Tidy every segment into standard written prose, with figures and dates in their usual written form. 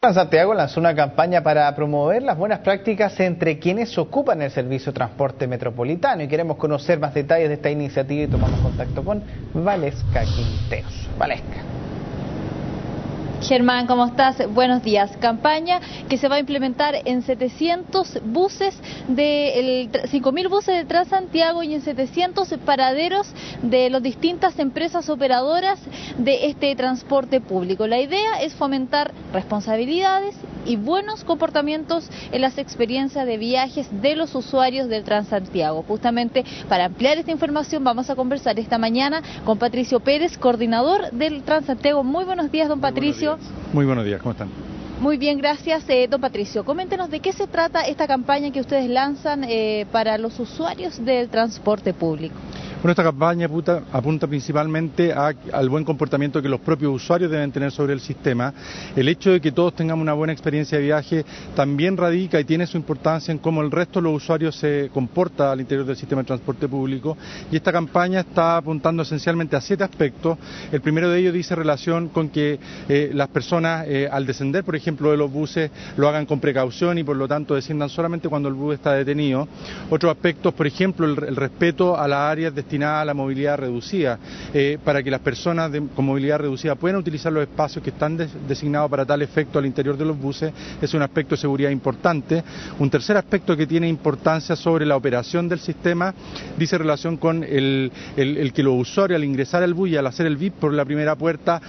Santiago lanzó una campaña para promover las buenas prácticas entre quienes ocupan el servicio de transporte metropolitano, y queremos conocer más detalles de esta iniciativa y tomamos contacto con Valesca Quinteros. Valesca. Germán, ¿cómo estás? Buenos días. Campaña que se va a implementar en 700 buses, 5.000 buses de Transantiago y en 700 paraderos de las distintas empresas operadoras de este transporte público. La idea es fomentar responsabilidades y buenos comportamientos en las experiencias de viajes de los usuarios del Transantiago. Justamente para ampliar esta información vamos a conversar esta mañana con Patricio Pérez, coordinador del Transantiago. Muy buenos días, don Patricio. Muy buenos días, ¿cómo están? Muy bien, gracias, don Patricio. Coméntenos de qué se trata esta campaña que ustedes lanzan para los usuarios del transporte público. Bueno, esta campaña apunta principalmente al buen comportamiento que los propios usuarios deben tener sobre el sistema. El hecho de que todos tengamos una buena experiencia de viaje también radica y tiene su importancia en cómo el resto de los usuarios se comporta al interior del sistema de transporte público, y esta campaña está apuntando esencialmente a 7 aspectos. El primero de ellos dice relación con que las personas al descender, por ejemplo, de los buses, lo hagan con precaución y por lo tanto desciendan solamente cuando el bus está detenido. Otros aspectos, por ejemplo, el respeto a las áreas destinada a la movilidad reducida, para que las personas con movilidad reducida puedan utilizar los espacios que están designados para tal efecto al interior de los buses. Es un aspecto de seguridad importante. Un tercer aspecto que tiene importancia sobre la operación del sistema dice relación con el que los usuarios al ingresar al bus y al hacer el VIP por la primera puerta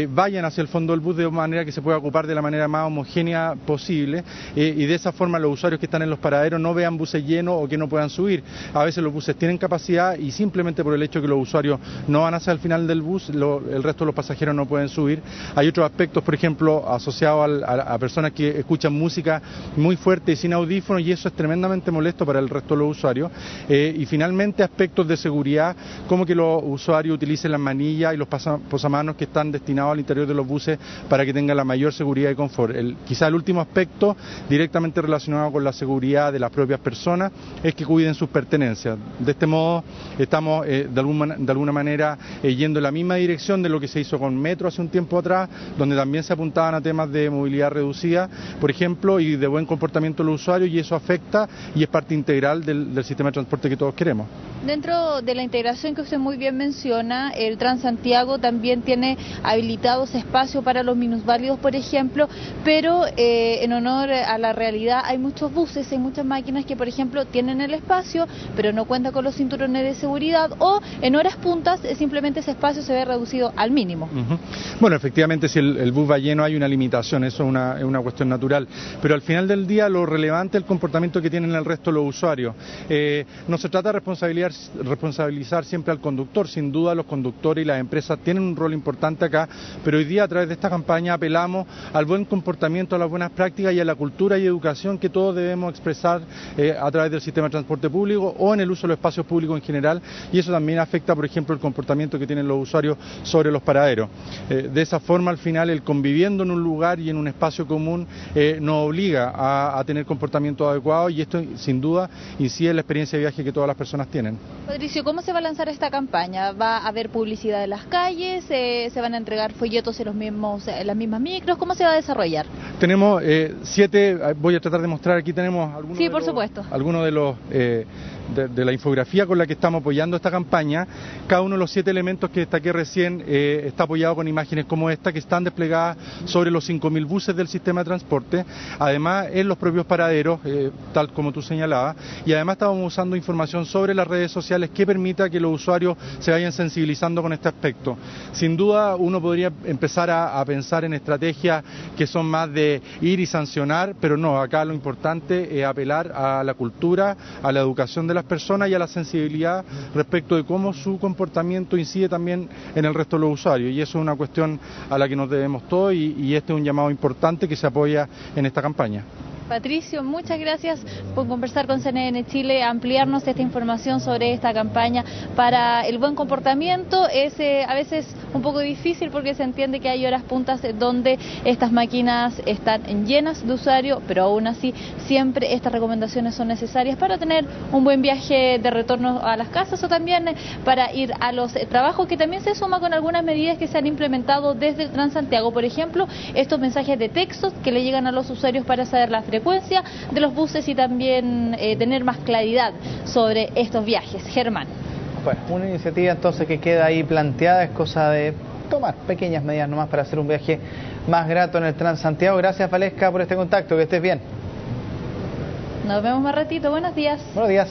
vayan hacia el fondo del bus de manera que se pueda ocupar de la manera más homogénea posible, y de esa forma los usuarios que están en los paraderos no vean buses llenos o que no puedan subir. A veces los buses tienen capacidad y simplemente por el hecho de que los usuarios no van hacia el final del bus, el resto de los pasajeros no pueden subir. Hay otros aspectos, por ejemplo, asociados a personas que escuchan música muy fuerte y sin audífonos, y eso es tremendamente molesto para el resto de los usuarios. Y finalmente aspectos de seguridad, como que los usuarios utilicen las manillas y los posamanos que están destinados al interior de los buses para que tengan la mayor seguridad y confort. Quizá el último aspecto, directamente relacionado con la seguridad de las propias personas, es que cuiden sus pertenencias. De este modo estamos de alguna manera yendo en la misma dirección de lo que se hizo con Metro hace un tiempo atrás, donde también se apuntaban a temas de movilidad reducida, por ejemplo, y de buen comportamiento de los usuarios, y eso afecta y es parte integral del sistema de transporte que todos queremos. Dentro de la integración que usted muy bien menciona, el Transantiago también tiene habilitados espacios para los minusválidos, por ejemplo, pero en honor a la realidad hay muchos buses, hay muchas máquinas que, por ejemplo, tienen el espacio, pero no cuentan con los cinturones de seguridad, o en horas puntas simplemente ese espacio se ve reducido al mínimo. Bueno, efectivamente, si el bus va lleno hay una limitación, eso es una cuestión natural, pero al final del día lo relevante es el comportamiento que tienen el resto de los usuarios. No se trata de responsabilizar siempre al conductor. Sin duda los conductores y las empresas tienen un rol importante acá, pero hoy día a través de esta campaña apelamos al buen comportamiento, a las buenas prácticas y a la cultura y educación que todos debemos expresar a través del sistema de transporte público o en el uso de los espacios públicos en general, y eso también afecta, por ejemplo, el comportamiento que tienen los usuarios sobre los paraderos. De esa forma, al final, el conviviendo en un lugar y en un espacio común nos obliga a tener comportamiento adecuado, y esto sin duda incide en la experiencia de viaje que todas las personas tienen. Patricio, ¿cómo se va a lanzar esta campaña? ¿Va a haber publicidad en las calles? ¿Se van a entregar folletos en las mismas micros? ¿Cómo se va a desarrollar? Tenemos 7, voy a tratar de mostrar, aquí tenemos algunos algunos de la infografía con la que estamos apoyando esta campaña. Cada uno de los 7 elementos que destaqué recién está apoyado con imágenes como esta, que están desplegadas sobre los 5.000 buses del sistema de transporte, además en los propios paraderos, tal como tú señalabas, y además estamos usando información sobre las redes sociales que permita que los usuarios se vayan sensibilizando con este aspecto. Sin duda uno podría empezar a pensar en estrategias que son más de ir y sancionar, pero no, acá lo importante es apelar a la cultura, a la educación de las personas y a la sensibilidad respecto de cómo su comportamiento incide también en el resto de los usuarios, y eso es una cuestión a la que nos debemos todos, y este es un llamado importante que se apoya en esta campaña. Patricio, muchas gracias por conversar con CNN Chile, ampliarnos esta información sobre esta campaña para el buen comportamiento. Es a veces un poco difícil porque se entiende que hay horas puntas donde estas máquinas están llenas de usuarios, pero aún así siempre estas recomendaciones son necesarias para tener un buen viaje de retorno a las casas o también para ir a los trabajos, que también se suma con algunas medidas que se han implementado desde el Transantiago. Por ejemplo, estos mensajes de texto que le llegan a los usuarios para saber la frecuencia de los buses y también tener más claridad sobre estos viajes. Germán. Bueno, una iniciativa entonces que queda ahí planteada, es cosa de tomar pequeñas medidas nomás para hacer un viaje más grato en el Transantiago. Gracias, Valesca, por este contacto, que estés bien. Nos vemos más ratito, buenos días. Buenos días.